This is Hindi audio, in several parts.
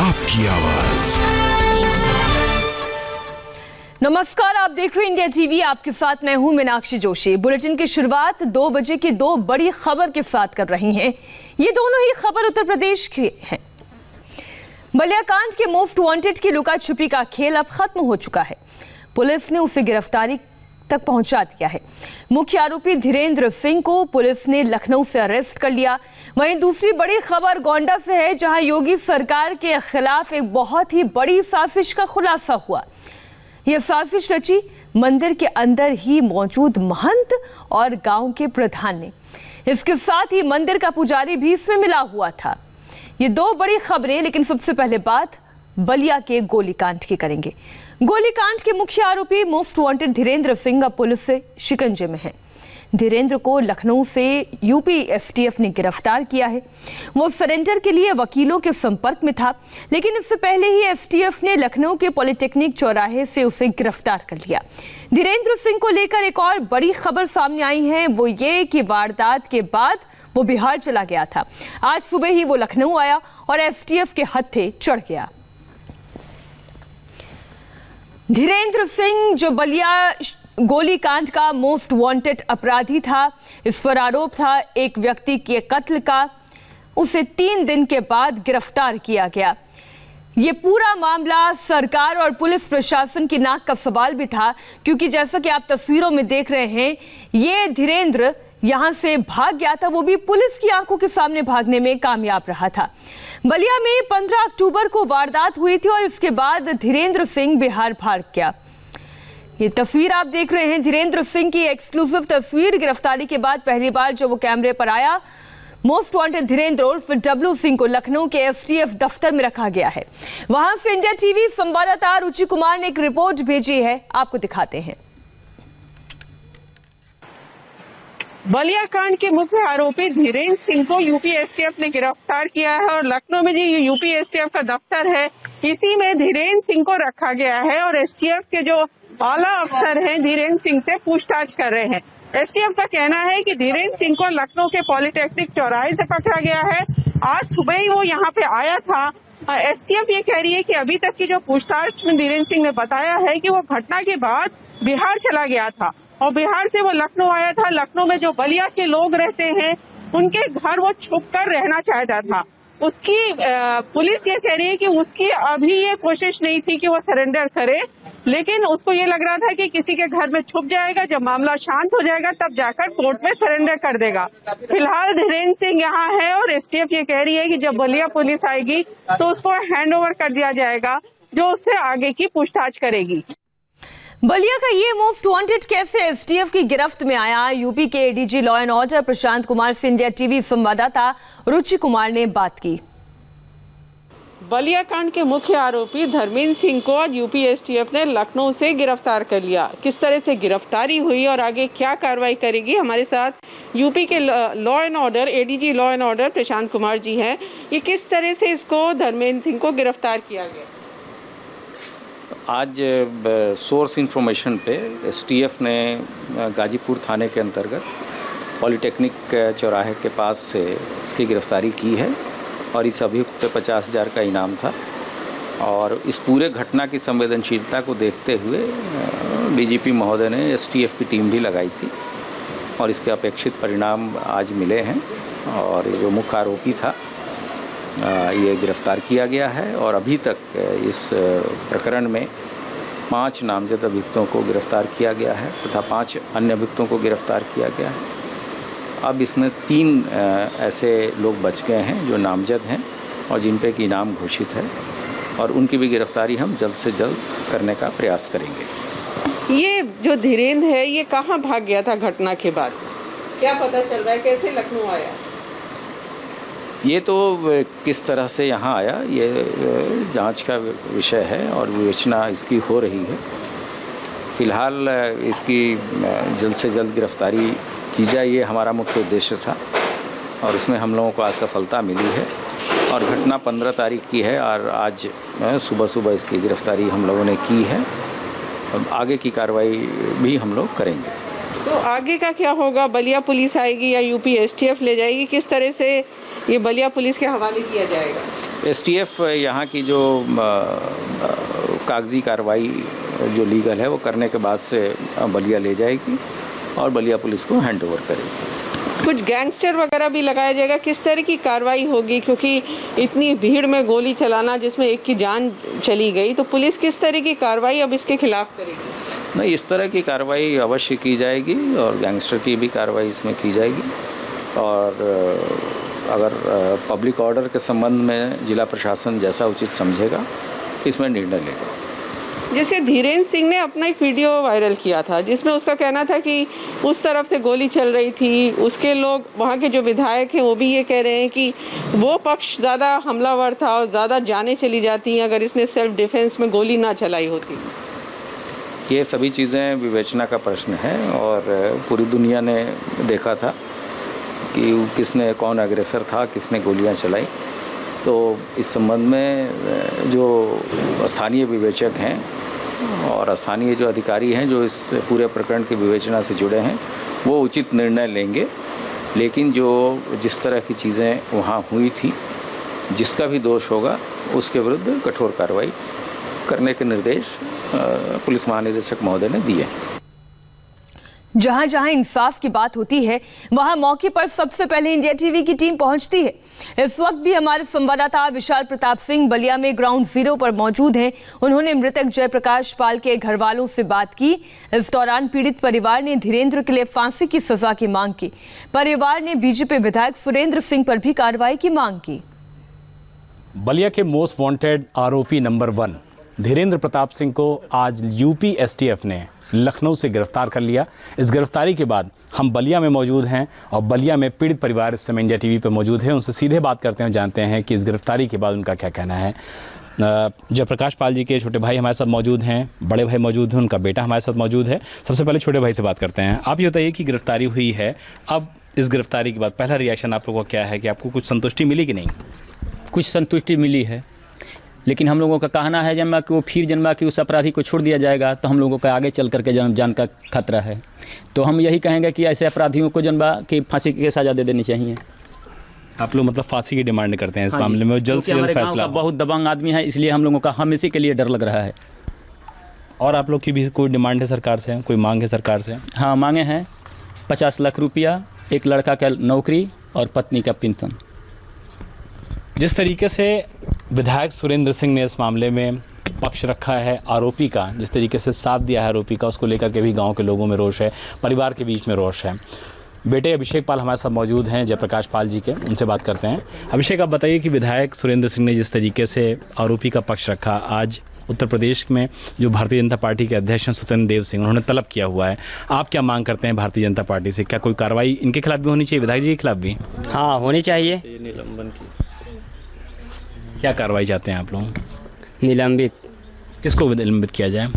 आपकी आवाज। नमस्कार, आप देख रहे हैं इंडिया टीवी। आपके साथ मैं हूं मीनाक्षी जोशी। बुलेटिन की शुरुआत 2 बजे की 2 बड़ी खबर के साथ कर रही हैं। ये दोनों ही खबर उत्तर प्रदेश की हैं। बलिया कांड के मोस्ट वांटेड की लुका छुपी का खेल अब खत्म हो चुका है। पुलिस ने उसे गिरफ्तारी तक पहुंचा दिया है। मुख्य आरोपी धीरेन्द्र सिंह को पुलिस ने लखनऊ से अरेस्ट कर लिया। वहीं दूसरी बड़ी खबर गोंडा से है, जहां योगी सरकार के खिलाफ एक बहुत ही बड़ी साजिश का खुलासा हुआ। यह साजिश रची मंदिर के अंदर ही मौजूद महंत और गांव के प्रधान ने। इसके साथ ही मंदिर का पुजारी भी इसमें मिला हुआ था। ये 2 बड़ी खबरें, लेकिन सबसे पहले बात बलिया के गोलीकांड की करेंगे। गोलीकांड के मुख्य आरोपी मोस्ट वांटेड धीरेन्द्र सिंह अब पुलिस से शिकंजे में है। धीरेन्द्र को लखनऊ से यूपी एसटीएफ ने गिरफ्तार किया है। वो सरेंडर के लिए वकीलों के संपर्क में था, लेकिन इससे पहले ही एसटीएफ ने लखनऊ के पॉलिटेक्निक चौराहे से उसे गिरफ्तार कर लिया। धीरेन्द्र सिंह को लेकर एक और बड़ी खबर सामने आई है, वो ये कि वारदात के बाद वो बिहार चला गया था। आज सुबह ही वो लखनऊ आया और एसटीएफ के हत्थे चढ़ गया। धीरेन्द्र सिंह जो बलिया गोलीकांड का मोस्ट वांटेड अपराधी था, इस पर आरोप था एक व्यक्ति के कत्ल का। उसे 3 दिन के बाद गिरफ्तार किया गया। ये पूरा मामला सरकार और पुलिस प्रशासन की नाक का सवाल भी था, क्योंकि जैसा कि आप तस्वीरों में देख रहे हैं, ये धीरेन्द्र यहां से भाग गया था। वो भी पुलिस की आंखों के सामने भागने में कामयाब रहा था। बलिया में 15 अक्टूबर को वारदात हुई थी और इसके बाद धीरेन्द्र सिंह बिहार भाग गया। ये तस्वीर आप देख रहे हैं धीरेन्द्र सिंह की एक्सक्लूसिव तस्वीर। गिरफ्तारी के बाद पहली बार जब वो कैमरे पर आया, मोस्ट वांटेड धीरेन्द्र उर्फ डब्लू सिंह को लखनऊ के एसटीएफ दफ्तर में रखा गया है। वहां से इंडिया टीवी संवाददाता रुचि कुमार ने एक रिपोर्ट भेजी है, आपको दिखाते हैं। बलिया कांड के मुख्य आरोपी धीरेन्द्र सिंह को यूपी एसटीएफ ने गिरफ्तार किया है और लखनऊ में जो यूपी एसटीएफ का दफ्तर है, इसी में धीरेन्द्र सिंह को रखा गया है और एसटीएफ के जो आला अफसर हैं धीरेन्द्र सिंह से पूछताछ कर रहे हैं। एसटीएफ का कहना है कि धीरेन्द्र सिंह को लखनऊ के पॉलिटेक्निक चौराहे से पकड़ा गया है। आज सुबह ही वो यहाँ पे आया था। एसटीएफ ये कह रही है कि अभी तक की जो पूछताछ में धीरेन्द्र सिंह ने बताया है कि वो घटना के बाद बिहार चला गया था और बिहार से वो लखनऊ आया था। लखनऊ में जो बलिया के लोग रहते हैं, उनके घर वो छुप कर रहना चाहता था। उसकी पुलिस ये कह रही है कि उसकी अभी ये कोशिश नहीं थी कि वो सरेंडर करे, लेकिन उसको ये लग रहा था कि किसी के घर में छुप जाएगा, जब मामला शांत हो जाएगा तब जाकर कोर्ट में सरेंडर कर देगा। फिलहाल धीरेन्द्र सिंह यहाँ है और एसटीएफ ये कह रही है कि जब बलिया पुलिस आएगी तो उसको हैंडओवर कर दिया जाएगा, जो उससे आगे की पूछताछ करेगी। बलिया का ये मोस्ट वांटेड कैसे एसटीएफ की गिरफ्त में आया, यूपी के ADG law and order Prashant Kumar से इंडिया टीवी संवाददाता रुचि कुमार ने बात की। बलिया कांड के मुख्य आरोपी धर्मेंद्र सिंह को आज यूपी एसटीएफ ने लखनऊ से गिरफ्तार कर लिया। किस तरह से गिरफ्तारी हुई और आगे क्या कार्रवाई करेगी, हमारे साथ यूपी के law and order ADG law and order Prashant Kumar ji हैं। ये किस तरह से इसको धर्मेंद्र सिंह को गिरफ्तार किया गया? आज सोर्स इंफॉर्मेशन पे एसटीएफ ने गाजीपुर थाने के अंतर्गत पॉलिटेक्निक चौराहे के पास से इसकी गिरफ्तारी की है और इस अभियुक्त पे 50,000 का इनाम था। और इस पूरे घटना की संवेदनशीलता को देखते हुए डीजीपी महोदय ने एसटीएफ की टीम भी लगाई थी और इसके अपेक्षित परिणाम आज मिले हैं और ये जो मुख्य आरोपी था ये गिरफ्तार किया गया है और अभी तक इस प्रकरण में 5 नामजद अभियुक्तों को गिरफ्तार किया गया है तथा 5 अन्य अभियुक्तों को गिरफ्तार किया गया है। अब इसमें 3 ऐसे लोग बच गए हैं जो नामजद हैं और जिन पे कि इनाम घोषित है और उनकी भी गिरफ्तारी हम जल्द से जल्द करने का प्रयास करेंगे। ये जो धीरेन्द्र है, ये कहाँ भाग गया था घटना के बाद? क्या पता चल रहा है, कैसे लखनऊ आया? ये तो किस तरह से यहाँ आया, ये जांच का विषय है और विवेचना इसकी हो रही है। फिलहाल इसकी जल्द से जल्द गिरफ्तारी की जाए, ये हमारा मुख्य उद्देश्य था और इसमें हम लोगों को आज सफलता मिली है और घटना 15 तारीख की है और आज सुबह सुबह इसकी गिरफ्तारी हम लोगों ने की है। आगे की कार्रवाई भी हम लोग करेंगे। तो आगे का क्या होगा? बलिया पुलिस आएगी या यूपी एसटीएफ ले जाएगी? किस तरह से ये बलिया पुलिस के हवाले किया जाएगा? एसटीएफ यहाँ की जो कागजी कार्रवाई जो लीगल है वो करने के बाद से बलिया ले जाएगी और बलिया पुलिस को हैंड ओवर करेगी। कुछ गैंगस्टर वगैरह भी लगाया जाएगा, किस तरह की कार्रवाई होगी? क्योंकि इतनी भीड़ में गोली चलाना जिसमें एक की जान चली गई, तो पुलिस किस तरह की कार्रवाई अब इसके खिलाफ करेगी? नहीं, इस तरह की कार्रवाई अवश्य की जाएगी और गैंगस्टर की भी कार्रवाई इसमें की जाएगी। और अगर पब्लिक ऑर्डर के संबंध में जिला प्रशासन जैसा उचित समझेगा इसमें निर्णय लेगा। जैसे धीरेन्द्र सिंह ने अपना एक वीडियो वायरल किया था जिसमें उसका कहना था कि उस तरफ से गोली चल रही थी, उसके लोग वहाँ के जो विधायक हैं वो भी ये कह रहे हैं कि वो पक्ष ज़्यादा हमलावर था और ज़्यादा जाने चली जाती हैं अगर इसने सेल्फ डिफेंस में गोली ना चलाई होती। ये सभी चीज़ें विवेचना का प्रश्न है और पूरी दुनिया ने देखा था कि किसने, कौन अग्रेसर था, किसने गोलियां चलाई। तो इस संबंध में जो स्थानीय विवेचक हैं और स्थानीय जो अधिकारी हैं जो इस पूरे प्रकरण की विवेचना से जुड़े हैं वो उचित निर्णय लेंगे। लेकिन जो जिस तरह की चीज़ें वहाँ हुई थी, जिसका भी दोष होगा उसके विरुद्ध कठोर कार्रवाई करने के निर्देश पुलिस महानिदेशक महोदय ने दिए। जहां जहां इंसाफ की बात होती है वहां मौके पर सबसे पहले इंडिया टीवी की टीम पहुंचती है। इस वक्त भी हमारे संवाददाता विशाल प्रताप सिंह बलिया में ग्राउंड जीरो पर मौजूद हैं। उन्होंने मृतक जयप्रकाश पाल के घर वालों से बात की। इस दौरान पीड़ित परिवार ने धीरेन्द्र के लिए फांसी की सजा की मांग की। परिवार ने बीजेपी विधायक सुरेंद्र सिंह पर भी कार्रवाई की मांग की। बलिया के मोस्ट वांटेड आरोपी नंबर 1 धीरेन्द्र प्रताप सिंह को आज यूपी एसटीएफ ने लखनऊ से गिरफ्तार कर लिया। इस गिरफ्तारी के बाद हम बलिया में मौजूद हैं और बलिया में पीड़ित परिवार इस समय इंडिया टीवी पर मौजूद है। उनसे सीधे बात करते हैं, जानते हैं कि इस गिरफ्तारी के बाद उनका क्या कहना है। जयप्रकाश पाल जी के छोटे भाई हमारे साथ मौजूद हैं, बड़े भाई मौजूद हैं, उनका बेटा हमारे साथ मौजूद है। सबसे पहले छोटे भाई से बात करते हैं। आप ये बताइए कि गिरफ्तारी हुई है, अब इस गिरफ्तारी के बाद पहला रिएक्शन आप लोगों का क्या है कि आपको कुछ संतुष्टि मिली कि नहीं? कुछ संतुष्टि मिली है, लेकिन हम लोगों का कहना है जन्मा कि वो फिर जन्मा कि उस अपराधी को छोड़ दिया जाएगा तो हम लोगों का आगे चल करके जान का खतरा है। तो हम यही कहेंगे कि ऐसे अपराधियों को जन्मा कि फांसी की सजा दे देनी चाहिए। आप लोग मतलब फांसी की डिमांड करते हैं इस मामले में, जल्द से जल्द फैसला। बहुत दबंग आदमी है, इसलिए हम लोगों का हम इसी के लिए डर लग रहा है। और आप लोग की भी कोई डिमांड है सरकार से, कोई मांग है सरकार से? हाँ, मांगे हैं 50 लाख रुपया, एक लड़का का नौकरी और पत्नी का पेंशन। जिस तरीके से विधायक सुरेंद्र सिंह ने इस मामले में पक्ष रखा है आरोपी का, जिस तरीके से साथ दिया है आरोपी का, उसको लेकर के भी गांव के लोगों में रोष है, परिवार के बीच में रोष है। बेटे अभिषेक पाल हमारे साथ मौजूद हैं, जयप्रकाश पाल जी के, उनसे बात करते हैं। अभिषेक, आप बताइए कि विधायक सुरेंद्र सिंह ने जिस तरीके से आरोपी का पक्ष रखा, आज उत्तर प्रदेश में जो भारतीय जनता पार्टी के अध्यक्ष हैं स्वतंत्र देव सिंह, उन्होंने तलब किया हुआ है, आप क्या मांग करते हैं भारतीय जनता पार्टी से? क्या कोई कार्रवाई इनके खिलाफ भी होनी चाहिए, विधायक जी के खिलाफ भी? हाँ, होनी चाहिए। निलंबन की क्या कार्रवाई चाहते हैं आप लोग? निलंबित। किसको निलंबित किया जाए?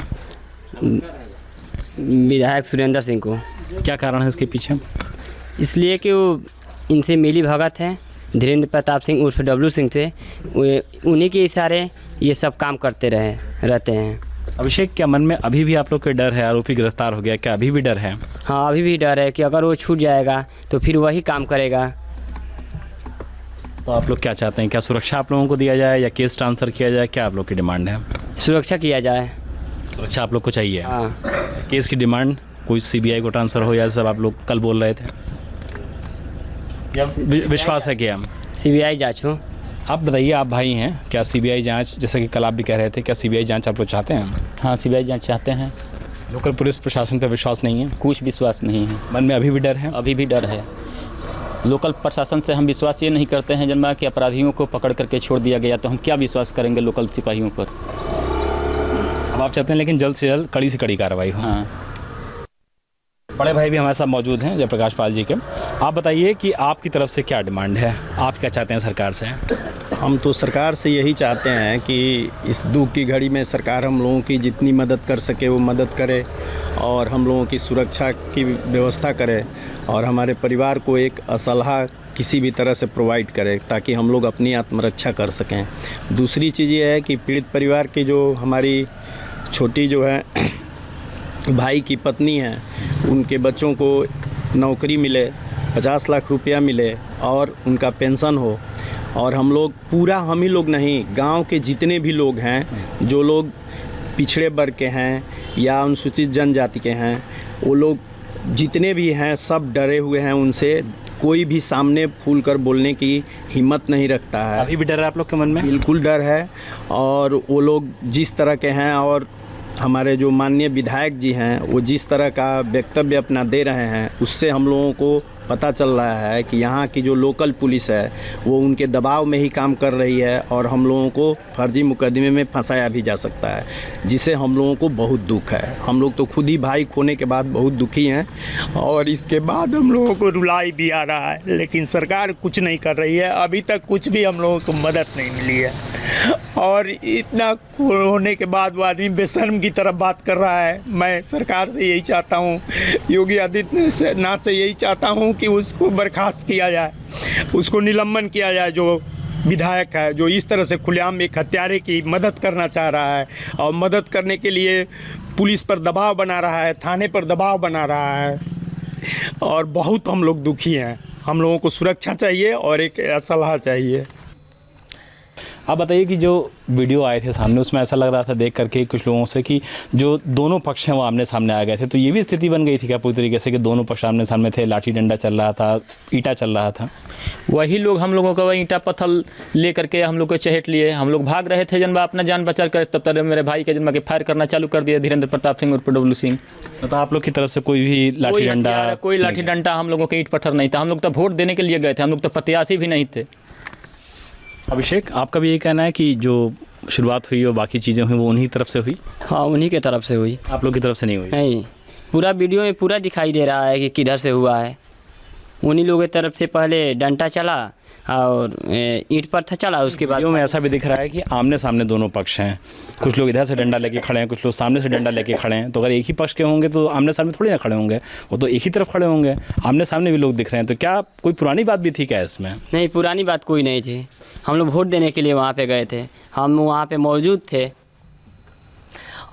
विधायक सुरेंद्र सिंह को। क्या कारण है इसके पीछे? इसलिए कि वो इनसे मिली भगत है, धीरेन्द्र प्रताप सिंह उर्फ डब्लू सिंह से, उन्हीं के इशारे ये सब काम करते रहते हैं। अभिषेक, क्या मन में अभी भी आप लोग के डर है? आरोपी गिरफ्तार हो गया, क्या अभी भी डर है? हाँ, अभी भी डर है कि अगर वो छूट जाएगा तो फिर वही काम करेगा। तो आप लोग क्या चाहते हैं? क्या सुरक्षा आप लोगों को दिया जाए या केस ट्रांसफर किया जाए? क्या आप लोग की डिमांड है? सुरक्षा किया जाए। सुरक्षा आप लोग को चाहिए? हाँ। केस की डिमांड कोई सीबीआई को ट्रांसफर हो, या सब आप लोग कल बोल रहे थे? विश्वास है कि हम सीबीआई जांच हो? आप बताइए, आप भाई हैं, क्या सीबीआई जांच, जैसे कि कल आप भी कह रहे थे, क्या सीबीआई जांच आप लोग चाहते हैं? हाँ, सीबीआई जांच चाहते हैं। लोकल पुलिस प्रशासन पर विश्वास नहीं है? कुछ विश्वास नहीं है। मन में अभी भी डर है? अभी भी डर है। लोकल प्रशासन से हम विश्वास ये नहीं करते हैं जन्मा कि अपराधियों को पकड़ करके छोड़ दिया गया, तो हम क्या विश्वास करेंगे लोकल सिपाहियों पर? अब आप चाहते हैं लेकिन जल्द से जल्द कड़ी से कड़ी कार्रवाई हो। हाँ। बड़े भाई भी हमारे साथ मौजूद हैं, जयप्रकाश पाल जी के। आप बताइए कि आपकी तरफ से क्या डिमांड है, आप क्या चाहते हैं सरकार से? हम तो सरकार से यही चाहते हैं कि इस दुख की घड़ी में सरकार हम लोगों की जितनी मदद कर सके वो मदद करे और हम लोगों की सुरक्षा की व्यवस्था करे और हमारे परिवार को एक असलहा किसी भी तरह से प्रोवाइड करे ताकि हम लोग अपनी आत्मरक्षा कर सकें। दूसरी चीज़ ये है कि पीड़ित परिवार की जो हमारी छोटी जो है भाई की पत्नी है, उनके बच्चों को नौकरी मिले, 50 लाख रुपया मिले और उनका पेंशन हो और हम लोग पूरा, हम ही लोग नहीं, गांव के जितने भी लोग हैं, जो लोग पिछड़े वर्ग के हैं या अनुसूचित जनजाति के हैं, वो लोग जितने भी हैं सब डरे हुए हैं। उनसे कोई भी सामने फूल कर बोलने की हिम्मत नहीं रखता है। अभी भी डर है आप लोग के मन में? बिल्कुल डर है। और वो लोग जिस तरह के हैं और हमारे जो माननीय विधायक जी हैं वो जिस तरह का वक्तव्य अपना दे रहे हैं, उससे हम लोगों को पता चल रहा है कि यहाँ की जो लोकल पुलिस है वो उनके दबाव में ही काम कर रही है और हम लोगों को फर्जी मुकदमे में फंसाया भी जा सकता है, जिसे हम लोगों को बहुत दुख है। हम लोग तो खुद ही भाई खोने के बाद बहुत दुखी हैं और इसके बाद हम लोगों को रुलाई भी आ रहा है, लेकिन सरकार कुछ नहीं कर रही है। अभी तक कुछ भी हम लोगों को मदद नहीं मिली है और इतना होने के बाद वो आदमी बेशर्म की तरफ बात कर रहा है। मैं सरकार से यही चाहता हूँ, योगी आदित्यनाथ से यही चाहता हूँ कि उसको बर्खास्त किया जाए, उसको निलंबन किया जाए। जो विधायक है जो इस तरह से खुलेआम एक हत्यारे की मदद करना चाह रहा है और मदद करने के लिए पुलिस पर दबाव बना रहा है, थाने पर दबाव बना रहा है और बहुत हम लोग दुखी हैं। हम लोगों को सुरक्षा चाहिए और एक सलाह चाहिए। आप बताइए कि जो वीडियो आए थे सामने, उसमें ऐसा लग रहा था देख करके कुछ लोगों से कि जो दोनों पक्ष हैं वो आमने सामने आ गए थे, तो ये भी स्थिति बन गई थी क्या पूरी तरीके से कि दोनों पक्ष आमने सामने थे, लाठी डंडा चल रहा था, ईंटा चल रहा था? वही लोग हम लोगों का वही ईंटा पत्थर ले करके हम लोग को चहेट लिए। हम लोग भाग रहे थे जनबा अपना जान बचा कर, तब तक मेरे भाई के जनबा के फायर करना चालू कर दिया धीरेन्द्र प्रताप सिंह और डब्लू सिंह। तो आप लोग की तरफ से कोई भी लाठी डंडा? कोई लाठी डंडा हम लोगों के ईंट पत्थर नहीं था। हम लोग तो वोट देने के लिए गए थे, हम लोग तो प्रत्याशी भी नहीं थे। अभिषेक, आपका भी यही कहना है कि जो शुरुआत हुई और बाकी चीज़ें हुई वो उन्हीं तरफ से हुई? हाँ, उन्हीं के तरफ से हुई, आप लोग की तरफ से नहीं हुई? नहीं, पूरा वीडियो में पूरा दिखाई दे रहा है कि किधर से हुआ है। उन्हीं लोगों की तरफ से पहले डंडा चला और ईंट पत्थर चला, उसके बाद में ऐसा भी दिख रहा है कि आमने सामने दोनों पक्ष हैं। कुछ लोग इधर से डंडा लेके खड़े हैं, कुछ लोग सामने से डंडा लेके खड़े हैं। तो अगर एक ही पक्ष के होंगे तो आमने सामने थोड़ी ना खड़े होंगे, वो तो एक ही तरफ खड़े होंगे। आमने सामने भी लोग दिख रहे हैं, तो क्या कोई पुरानी बात भी थी क्या इसमें? नहीं, पुरानी बात कोई नहीं थी। हम लोग वोट देने के लिए वहाँ पे गए थे, हम वहाँ पे मौजूद थे।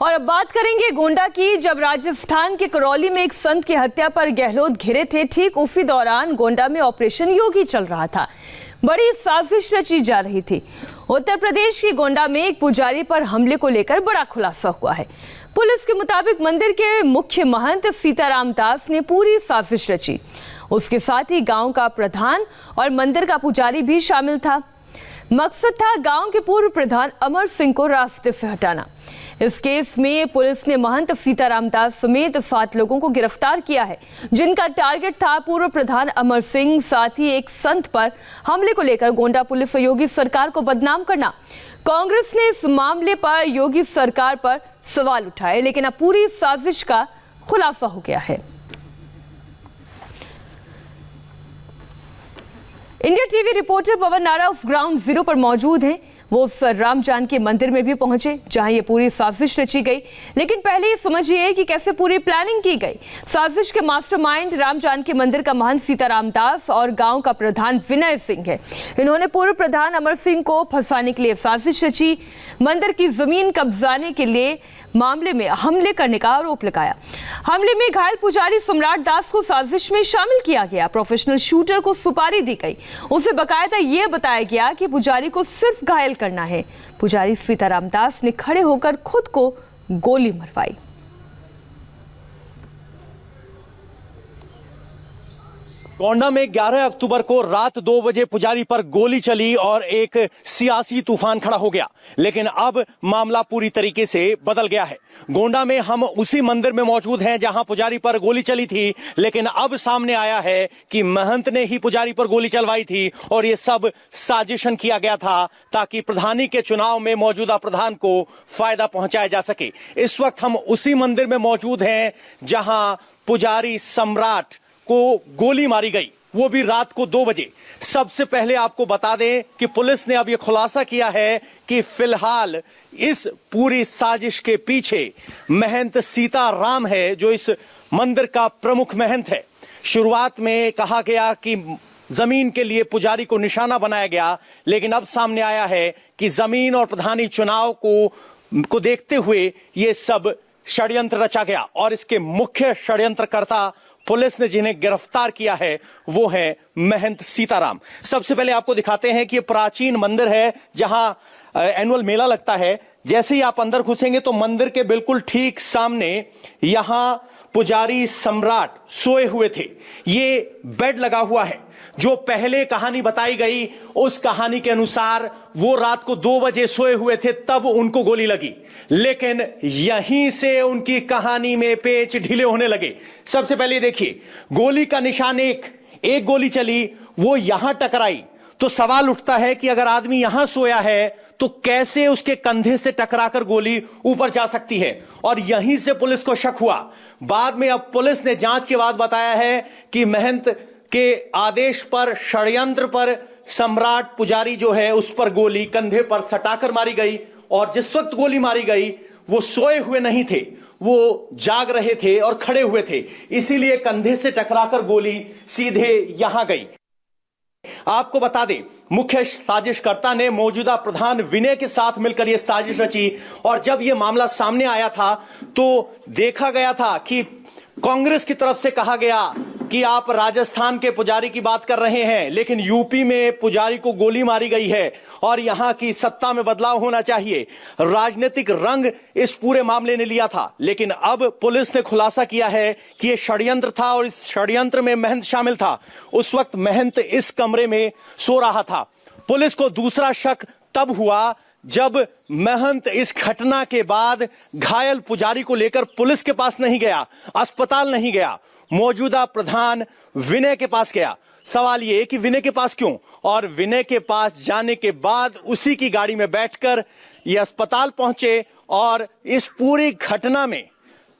और अब बात करेंगे गोंडा की। जब राजस्थान के करौली में एक संत की हत्या पर गहलोत घिरे थे, ठीक उसी दौरान गोंडा में ऑपरेशन योगी चल रहा था। बड़ी साजिश रची जा रही थी। उत्तर प्रदेश की गोंडा में एक पुजारी पर हमले को लेकर बड़ा खुलासा हुआ है। पुलिस के मुताबिक मंदिर के मुख्य महंत सीताराम दास ने पूरी साजिश रची। उसके साथ ही गांव का प्रधान और मंदिर का पुजारी भी शामिल था। मकसद था गांव के पूर्व प्रधान अमर सिंह को रास्ते से हटाना। इस केस में पुलिस ने महंत सीताराम दास समेत 7 लोगों को गिरफ्तार किया है, जिनका टारगेट था पूर्व प्रधान अमर सिंह। साथ ही एक संत पर हमले को लेकर गोंडा पुलिस और योगी सरकार को बदनाम करना। कांग्रेस ने इस मामले पर योगी सरकार पर सवाल उठाए, लेकिन अब पूरी साजिश का खुलासा हो गया है। इंडिया टीवी रिपोर्टर पवन नारा उस ग्राउंड जीरो पर मौजूद हैं। वो उस राम जानकी मंदिर में भी पहुंचे जहां ये पूरी साजिश रची गई। लेकिन पहले ये समझिए कि कैसे पूरी प्लानिंग की गई। साजिश के मास्टरमाइंड राम जानकी मंदिर का महंत सीताराम दास और गांव का प्रधान विनय सिंह है। इन्होंने पूर्व प्रधान अमर सिंह को फंसाने के लिए साजिश रची। मंदिर की जमीन कब्जाने के लिए मामले में हमले करने का आरोप लगाया। हमले में घायल पुजारी सम्राट दास को साजिश में शामिल किया गया। प्रोफेशनल शूटर को सुपारी दी गई। उसे बकायदा यह बताया गया कि पुजारी को सिर्फ घायल करना है। पुजारी सीताराम दास ने खड़े होकर खुद को गोली मरवाई। गोंडा में 11 अक्टूबर को रात 2 बजे पुजारी पर गोली चली और एक सियासी तूफान खड़ा हो गया। लेकिन अब मामला पूरी तरीके से बदल गया है। गोंडा में हम उसी मंदिर में मौजूद हैं जहां पुजारी पर गोली चली थी, लेकिन अब सामने आया है कि महंत ने ही पुजारी पर गोली चलवाई थी और ये सब साजिशन किया गया था ताकि प्रधानी के चुनाव में मौजूदा प्रधान को फायदा पहुंचाया जा सके। इस वक्त हम उसी मंदिर में मौजूद हैं जहां पुजारी सम्राट को गोली मारी गई, वो भी रात को 2 बजे। सबसे पहले आपको बता दें कि पुलिस ने अब यह खुलासा किया है कि फिलहाल इस पूरी साजिश के पीछे महंत सीताराम है, जो इस मंदिर का प्रमुख महंत है। शुरुआत में कहा गया कि जमीन के लिए पुजारी को निशाना बनाया गया, लेकिन अब सामने आया है कि जमीन और प्रधानी चुनाव को देखते हुए ये सब षड्यंत्र रचा गया और इसके मुख्य षड्यंत्रकर्ता पुलिस ने जिन्हें गिरफ्तार किया है वो है महंत सीताराम। सबसे पहले आपको दिखाते हैं कि ये प्राचीन मंदिर है जहां एनुअल मेला लगता है। जैसे ही आप अंदर घुसेंगे तो मंदिर के बिल्कुल ठीक सामने यहां पुजारी सम्राट सोए हुए थे। ये बेड लगा हुआ है। जो पहले कहानी बताई गई उस कहानी के अनुसार वो रात को 2 बजे सोए हुए थे, तब उनको गोली लगी। लेकिन यहीं से उनकी कहानी में पेच ढीले होने लगे। सबसे पहले देखिए, गोली का निशान एक गोली चली, वो यहां टकराई। तो सवाल उठता है कि अगर आदमी यहां सोया है तो कैसे उसके कंधे से टकराकर गोली ऊपर जा सकती है, और यहीं से पुलिस को शक हुआ। बाद में अब पुलिस ने जांच के बाद बताया है कि महंत के आदेश पर, षड्यंत्र पर सम्राट पुजारी जो है उस पर गोली कंधे पर सटाकर मारी गई, और जिस वक्त गोली मारी गई वो सोए हुए नहीं थे, वो जाग रहे थे और खड़े हुए थे, इसीलिए कंधे से टकराकर गोली सीधे यहां गई। आपको बता दें, मुख्य साजिशकर्ता ने मौजूदा प्रधान विनय के साथ मिलकर यह साजिश रची, और जब यह मामला सामने आया था तो देखा गया था कि कांग्रेस की तरफ से कहा गया कि आप राजस्थान के पुजारी की बात कर रहे हैं, लेकिन यूपी में पुजारी को गोली मारी गई है और यहां की सत्ता में बदलाव होना चाहिए। राजनीतिक रंग इस पूरे मामले ने लिया था, लेकिन अब पुलिस ने खुलासा किया है कि यह षड्यंत्र था और इस षड्यंत्र में महंत शामिल था। उस वक्त महंत इस कमरे में सो रहा था। पुलिस को दूसरा शक तब हुआ जब महंत इस घटना के बाद घायल पुजारी को लेकर पुलिस के पास नहीं गया, अस्पताल नहीं गया, मौजूदा प्रधान विनय के पास गया। सवाल यह कि विनय के पास क्यों, और विनय के पास जाने के बाद उसी की गाड़ी में बैठकर यह अस्पताल पहुंचे। और इस पूरी घटना में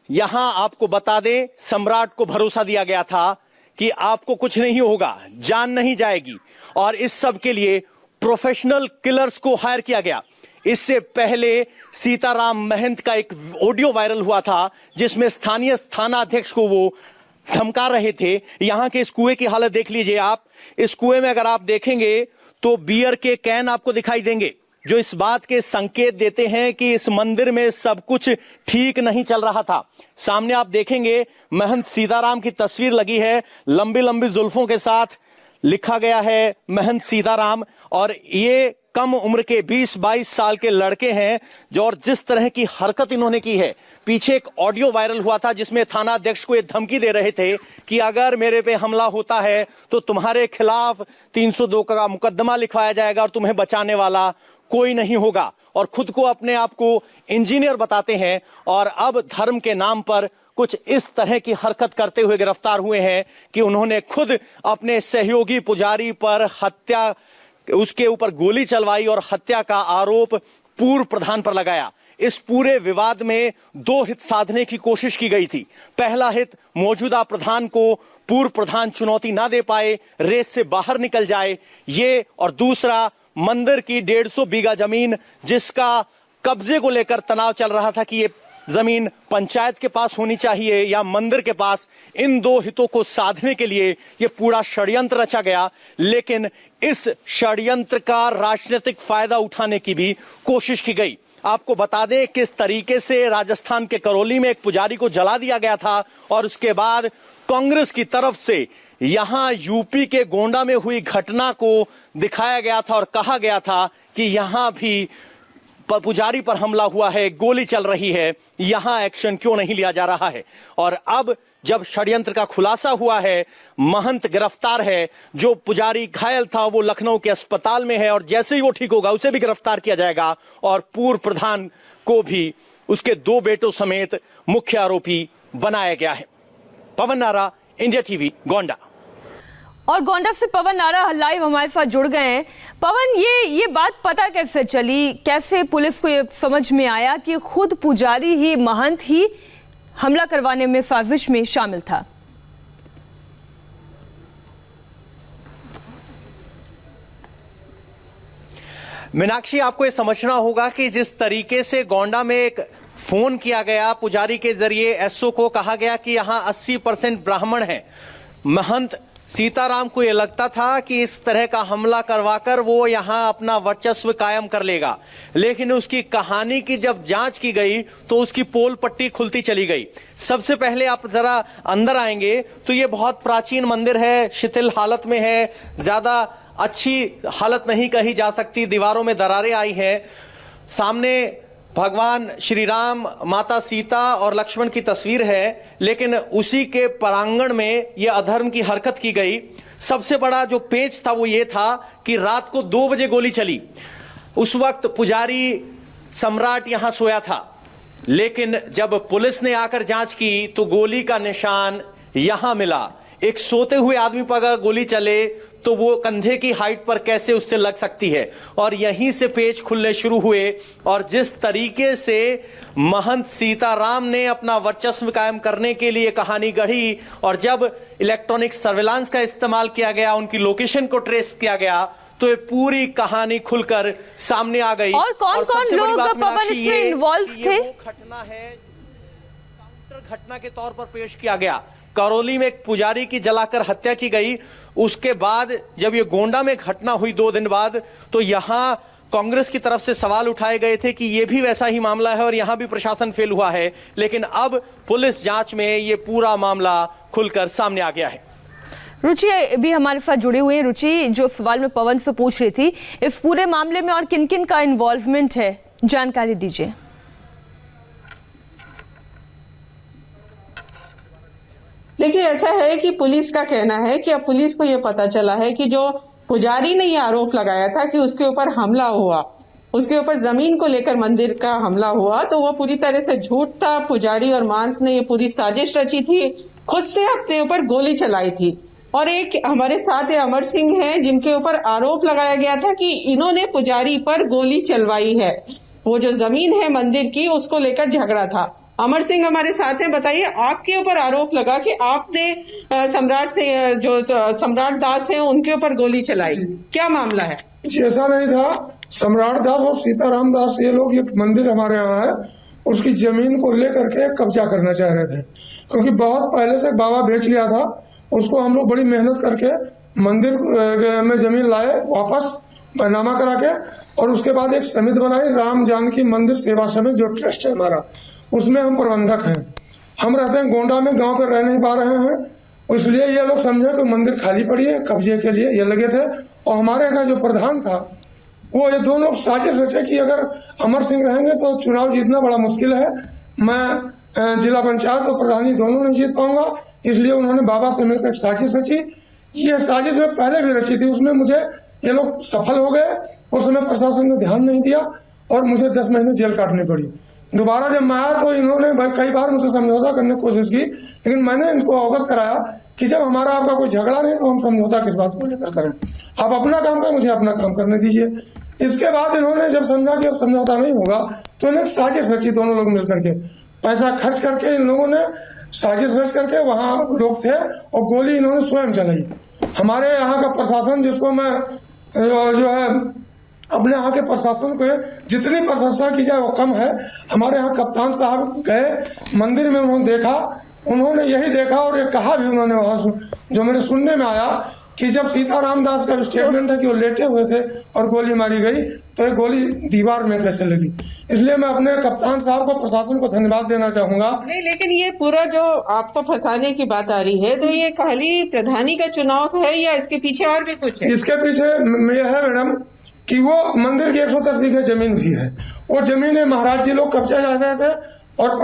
यहां आपको बता दें, सम्राट को भरोसा दिया गया था कि आपको कुछ नहीं होगा, जान नहीं जाएगी, और इस सब के लिए प्रोफेशनल किलर्स को हायर किया गया। इससे पहले सीताराम महंत का एक ऑडियो वायरल हुआ था जिसमें स्थानीय थानाध्यक्ष को वो धमका रहे थे। यहां के इस कुएं की हालत देख लीजिए आप। इस कुएं में अगर आप देखेंगे तो बियर के कैन आपको दिखाई देंगे, जो इस बात के संकेत देते हैं कि इस मंदिर में सब कुछ ठीक नहीं चल रहा था। सामने आप देखेंगे महंत सीताराम की तस्वीर लगी है, लंबी लंबी जुल्फों के साथ लिखा गया है महंत सीताराम, और ये कम उम्र के 20-22 साल के लड़के हैं जो, और जिस तरह की हरकत इन्होंने की है। पीछे एक ऑडियो वायरल हुआ था जिसमें थानाध्यक्ष को ये धमकी दे रहे थे कि अगर मेरे पे हमला होता है तो तुम्हारे खिलाफ 302 का मुकदमा लिखवाया जाएगा और तुम्हें बचाने वाला कोई नहीं होगा, और खुद को अपने आप को इंजीनियर बताते हैं, और अब धर्म के नाम पर कुछ इस तरह की हरकत करते हुए गिरफ्तार हुए हैं कि उन्होंने खुद अपने सहयोगी पुजारी पर हत्या, उसके ऊपर गोली चलवाई और हत्या का आरोप पूर्व प्रधान पर लगाया। इस पूरे विवाद में 2 हित साधने की कोशिश की गई थी। पहला हित, मौजूदा प्रधान को पूर्व प्रधान चुनौती ना दे पाए, रेस से बाहर निकल जाए, ये, और दूसरा मंदिर की 150 बीघा जमीन जिसका कब्जे को लेकर तनाव चल रहा था कि ये जमीन पंचायत के पास होनी चाहिए या मंदिर के पास। इन 2 हितों को साधने के लिए यह पूरा षड्यंत्र रचा गया, लेकिन इस षड्यंत्र का राजनीतिक फायदा उठाने की भी कोशिश की गई। आपको बता दें किस तरीके से राजस्थान के करौली में एक पुजारी को जला दिया गया था, और उसके बाद कांग्रेस की तरफ से यहां यूपी के गोंडा में हुई घटना को दिखाया गया था और कहा गया था कि यहां भी पुजारी पर हमला हुआ है, गोली चल रही है, यहां एक्शन क्यों नहीं लिया जा रहा है। और अब जब षड्यंत्र का खुलासा हुआ है, महंत गिरफ्तार है, जो पुजारी घायल था वो लखनऊ के अस्पताल में है, और जैसे ही वो ठीक होगा उसे भी गिरफ्तार किया जाएगा, और पूर्व प्रधान को भी उसके 2 बेटों समेत मुख्य आरोपी बनाया गया है। पवन नारा, इंडिया टीवी, गोंडा। और गोंडा से पवन नारा लाइव हमारे साथ जुड़ गए हैं। पवन, ये बात पता कैसे चली, कैसे पुलिस को ये समझ में आया कि खुद पुजारी ही, महंत ही हमला करवाने में, साजिश में शामिल था? मीनाक्षी, आपको ये समझना होगा कि जिस तरीके से गोंडा में एक फोन किया गया पुजारी के जरिए, एसओ को कहा गया कि यहां 80% ब्राह्मण हैं, महंत सीताराम को यह लगता था कि इस तरह का हमला करवाकर वो यहां अपना वर्चस्व कायम कर लेगा, लेकिन उसकी कहानी की जब जांच की गई तो उसकी पोल पट्टी खुलती चली गई। सबसे पहले आप जरा अंदर आएंगे तो ये बहुत प्राचीन मंदिर है, शिथिल हालत में है, ज्यादा अच्छी हालत नहीं कही जा सकती, दीवारों में दरारें आई हैं। सामने भगवान श्री राम, माता सीता और लक्ष्मण की तस्वीर है, लेकिन उसी के प्रांगण में यह अधर्म की हरकत की गई। सबसे बड़ा जो पेच था वो ये था कि रात को 2 बजे गोली चली। उस वक्त पुजारी सम्राट यहां सोया था, लेकिन जब पुलिस ने आकर जांच की तो गोली का निशान यहां मिला। एक सोते हुए आदमी पर अगर गोली चले तो वो कंधे की हाइट पर कैसे उससे लग सकती है, और यहीं से पेच खुलने शुरू हुए। और जिस तरीके से महंत सीताराम ने अपना वर्चस्व कायम करने के लिए कहानी गढ़ी, और जब इलेक्ट्रॉनिक सर्विलांस का इस्तेमाल किया गया, उनकी लोकेशन को ट्रेस किया गया, तो ये पूरी कहानी खुलकर सामने आ गई। और कौन कौन लोग पवन इसमें इन्वॉल्व थे? घटना है, काउंटर घटना के तौर पर पेश किया गया। करौली में एक पुजारी की जलाकर हत्या की गई। उसके बाद जब ये गोंडा में घटना हुई 2 दिन बाद, तो यहां कांग्रेस की तरफ से सवाल उठाए गए थे कि ये भी वैसा ही मामला है और यहां भी प्रशासन फेल हुआ है, लेकिन अब पुलिस जांच में ये पूरा मामला खुलकर सामने आ गया है। रुचि भी हमारे साथ जुड़े हुए हैं। रुचि, जो सवाल मैं पवन से पूछ रही थी, इस पूरे मामले में और किन किन का इन्वॉल्वमेंट है, जानकारी दीजिए। देखिए, ऐसा है कि पुलिस का कहना है कि अब पुलिस को यह पता चला है कि जो पुजारी ने यह आरोप लगाया था कि उसके ऊपर हमला हुआ, उसके ऊपर जमीन को लेकर मंदिर का हमला हुआ, तो वो पूरी तरह से झूठ था। पुजारी और महंत ने ये पूरी साजिश रची थी, खुद से अपने ऊपर गोली चलाई थी। और एक हमारे साथ अमर सिंह हैं, जिनके ऊपर आरोप लगाया गया था कि इन्होंने पुजारी पर गोली चलवाई है। वो जो जमीन है मंदिर की, उसको लेकर झगड़ा था। अमर सिंह हमारे साथ हैं। बताइए, आपके ऊपर आरोप लगा कि आपने सम्राट से, जो सम्राट दास हैं, उनके ऊपर गोली चलाई, क्या मामला है? ऐसा नहीं था। सम्राट दास और सीताराम दास, ये लोग एक मंदिर हमारे यहाँ है, उसकी जमीन को लेकर के कब्जा करना चाह रहे थे, क्योंकि बहुत पहले से बाबा बेच लिया था उसको। हम लोग बड़ी मेहनत करके मंदिर में जमीन लाए, वापस बैनामा करा के, और उसके बाद एक समिति बनाई, राम जानकी मंदिर सेवा समिति, जो ट्रस्ट है हमारा, उसमें हम प्रबंधक हैं। हम रहते हैं गोंडा में, गांव पर रह नहीं पा रहे हैं, इसलिए ये लोग समझे कि मंदिर खाली पड़ी है, कब्जे के लिए ये लगे थे। और हमारे यहाँ जो प्रधान था, वो ये दोनों साजिश रचे कि अगर अमर सिंह रहेंगे तो चुनाव जीतना बड़ा मुश्किल है, मैं जिला पंचायत और प्रधानी दोनों नहीं जीत पाऊंगा, इसलिए उन्होंने बाबा से मिलकर एक साजिश रची। ये साजिश में पहले भी रची थी, उसमें मुझे ये लोग सफल हो गए। उस समय प्रशासन ने ध्यान नहीं दिया और मुझे 10 महीने जेल काटनी पड़ी। दोबारा जब मैं आया तो इन्होंने कई बार मुझसे समझौता करने की कोशिश की, लेकिन मैंने इनको अवगत कराया कि जब हमारा आपका कोई झगड़ा नहीं तो हम समझौता किस बात को लेकर करें, आप अपना काम करें, मुझे अपना काम करने दीजिए। इसके बाद इन्होंने जब समझा कि अब समझौता नहीं होगा, तो इन्हें साजिश रची, दोनों लोग मिलकर के पैसा खर्च करके इन लोगों ने साजिश रच करके, वहां लोग थे और गोली इन्होंने स्वयं चलाई। हमारे यहाँ का प्रशासन, जिसको मैं जो है अपने यहाँ के प्रशासन को जितनी प्रशंसा की जाए वो कम है। हमारे यहाँ कप्तान साहब गए मंदिर में, उन्होंने देखा, उन्होंने यही देखा और ये कहा भी उन्होंने वहां, जो मेरे सुनने में आया कि जब सीताराम दास का स्टेटमेंट था कि वो लेटे हुए थे और गोली मारी गई, तो ये गोली दीवार में कैसे लगी। इसलिए मैं अपने कप्तान साहब को, प्रशासन को धन्यवाद देना चाहूंगा। नहीं, लेकिन ये पूरा जो आपको फंसाने की बात आ रही है, तो ये खाली प्रधानी का चुनाव है या इसके पीछे और भी कुछ है? इसके पीछे यह है मैडम कि वो मंदिर की 110 बीघे जमीन भी है, वो जमीन महाराज जी लोग कब्जा जा रहे थे और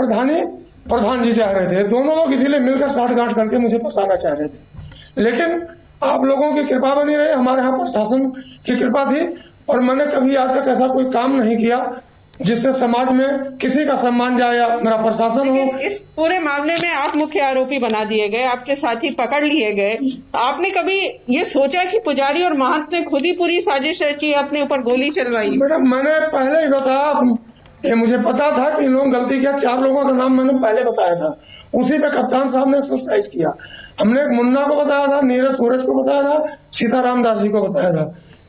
प्रधान जी चाह रहे थे, दोनों लोग इसीलिए मिलकर साठगांठ करके मुझे फंसाना चाह रहे थे। लेकिन आप लोगों की कृपा बनी रही, हमारे यहाँ प्रशासन की कृपा थी, और मैंने कभी आज तक ऐसा कोई काम नहीं किया जिससे समाज में किसी का सम्मान जाए या मेरा प्रशासन हो। इस पूरे मामले में आप मुख्य आरोपी बना दिए गए, आपके साथी पकड़ लिए गए। आपने कभी ये सोचा कि पुजारी और महंत ने खुद ही पूरी साजिश रची, अपने ऊपर गोली चलवाई? मैडम, मैंने पहले ही बताया, ये मुझे पता था कि इन लोगों गलती किया। 4 लोगों का नाम मैंने पहले बताया था, उसी पे कप्तान साहब ने एक्सरसाइज किया। हमने एक मुन्ना को बताया था, नीरज सूरज को बताया था, सीताराम दास जी को बताया था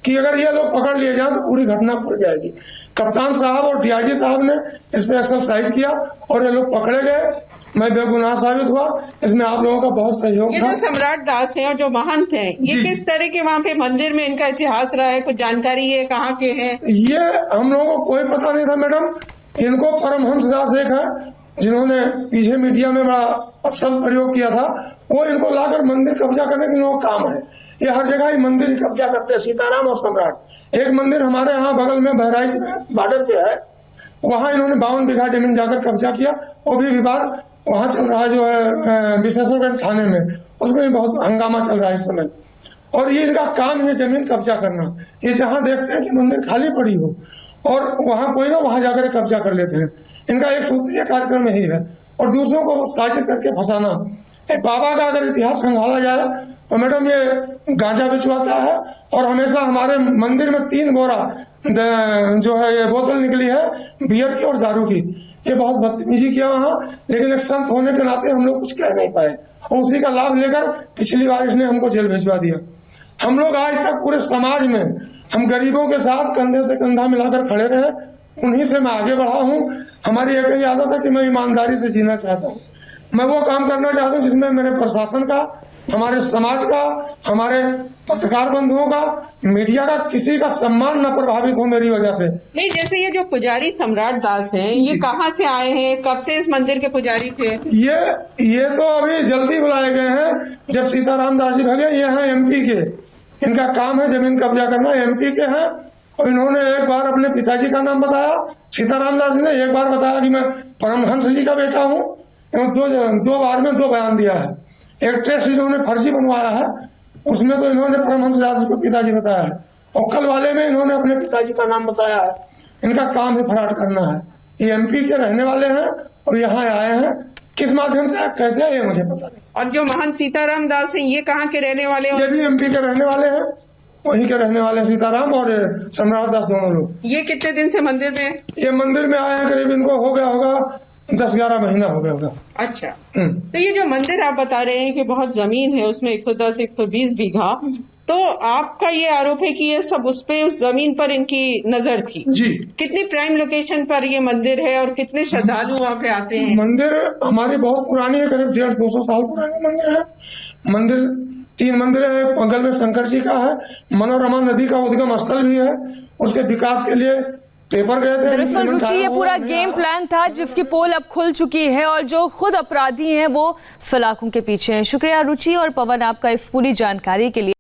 कि अगर ये लोग पकड़ लिए जाए तो पूरी घटना खुल जाएगी। कप्तान साहब और डीआईजी साहब ने इस पे एक्सरसाइज किया और ये लोग पकड़े गए। मैं बेगुनाह साबित हुआ। इसमें आप लोगों का बहुत सहयोग ये था। जो सम्राट दास हैं और जो महंत हैं, ये जी। किस तरह के वहाँ पे मंदिर में इनका इतिहास रहा है, कुछ जानकारी है, कहाँ के हैं? ये हम लोगों को कोई पता नहीं था मैडम। इनको परमहंस दास एक है जिन्होंने पीछे मीडिया में बड़ा अपशब्द प्रयोग किया था, वो इनको लाकर मंदिर कब्जा करने के लोगों का काम है। ये हर जगह ही मंदिर कब्जा करते हैं, सीताराम और सम्राट। एक मंदिर हमारे यहाँ बगल में बहराइच में बॉर्डर पे है, वहाँ इन्होंने 52 बीघा जमीन जाकर कब्जा किया। वो भी विवाद वहाँ चल रहा है जो है विशेषगढ़ थाने में, उसमें भी बहुत हंगामा चल रहा है इस समय। और ये इनका काम है जमीन कब्जा करना। ये जहाँ देखते हैं कि मंदिर खाली पड़ी हो और वहाँ कोई ना वहाँ जाकर कब्जा कर लेते हैं। इनका एक सूत्रीय कार्यक्रम यही है और दूसरों को साजिश करके फंसाना। एक बाबा का अगर इतिहास खंगाला जाए तो मैडम ये गांजा बिचवाता है और हमेशा हमारे मंदिर में 3 बोरा जो है ये बोतल निकली है बियर की और दारू की। ये बहुत बदतमीजी किया वहाँ, लेकिन एक संत होने के नाते हम लोग कुछ कह नहीं पाए और उसी का लाभ लेकर पिछली बार इसने हमको जेल भिजवा दिया। हम लोग आज तक पूरे समाज में हम गरीबों के साथ कंधे से कंधा मिलाकर खड़े रहे, उन्हीं से मैं आगे बढ़ा हूँ। हमारी एक ही आदत है कि मैं ईमानदारी से जीना चाहता हूँ। मैं वो काम करना चाहता हूँ जिसमें मेरे प्रशासन का, हमारे समाज का, हमारे पत्रकार बंधुओं का, मीडिया का, किसी का सम्मान न प्रभावित हो मेरी वजह से। नहीं, जैसे ये जो पुजारी सम्राट दास हैं, ये कहाँ से आए हैं, कब से इस मंदिर के पुजारी थे? ये तो अभी जल्दी बुलाए गए हैं जब सीताराम दास जी भगे। ये हैं एमपी के, इनका काम है जमीन कब्जा करना, एमपी के हैं। और इन्होंने एक बार अपने पिताजी का नाम बताया, सीताराम दास जी ने एक बार बताया कि मैं परमहंस जी का बेटा हूँ। दो बार में 2 बयान दिया है। एक टेस्ट इन्होंने फर्जी बनवाया है, उसमें तो इन्होंने परमहंस दास को पिताजी बताया है और कल वाले में इन्होंने अपने पिताजी का नाम बताया है। इनका काम ही फराड करना है। ये एमपी के रहने वाले हैं और यहाँ आए हैं, किस माध्यम से कैसे है ये मुझे पता नहीं। और जो महंत सीताराम दास हैं, ये कहाँ के रहने वाले हैं? ये भी एमपी के रहने वाले हैं, वहीं के रहने वाले सीताराम और सम्राट दास दोनों लोग। ये कितने दिन से मंदिर में? ये मंदिर में आए हैं करीब इनको हो गया होगा 10-11 महीना हो गया होगा। अच्छा, तो ये जो मंदिर आप बता रहे हैं कि बहुत जमीन है, उसमें 110-120 बीघा, तो आपका ये आरोप है कि ये सब उस जमीन पर इनकी नजर थी? जी। कितनी प्राइम लोकेशन पर ये मंदिर है और कितने श्रद्धालु वहाँ पे आते हैं? मंदिर हमारी बहुत पुरानी है, करीब 150-200 साल पुरानी मंदिर है। मंदिर 3 मंदिर है, एक बगल में शंकर जी का है, मनोरमा नदी का उद्गम स्थल भी है, उसके विकास के लिए पेपर गए थे। दरअसल रुचि ये पूरा गेम प्लान था जिसकी पोल अब खुल चुकी है और जो खुद अपराधी हैं वो सलाखों के पीछे हैं। शुक्रिया रुचि और पवन आपका इस पूरी जानकारी के लिए।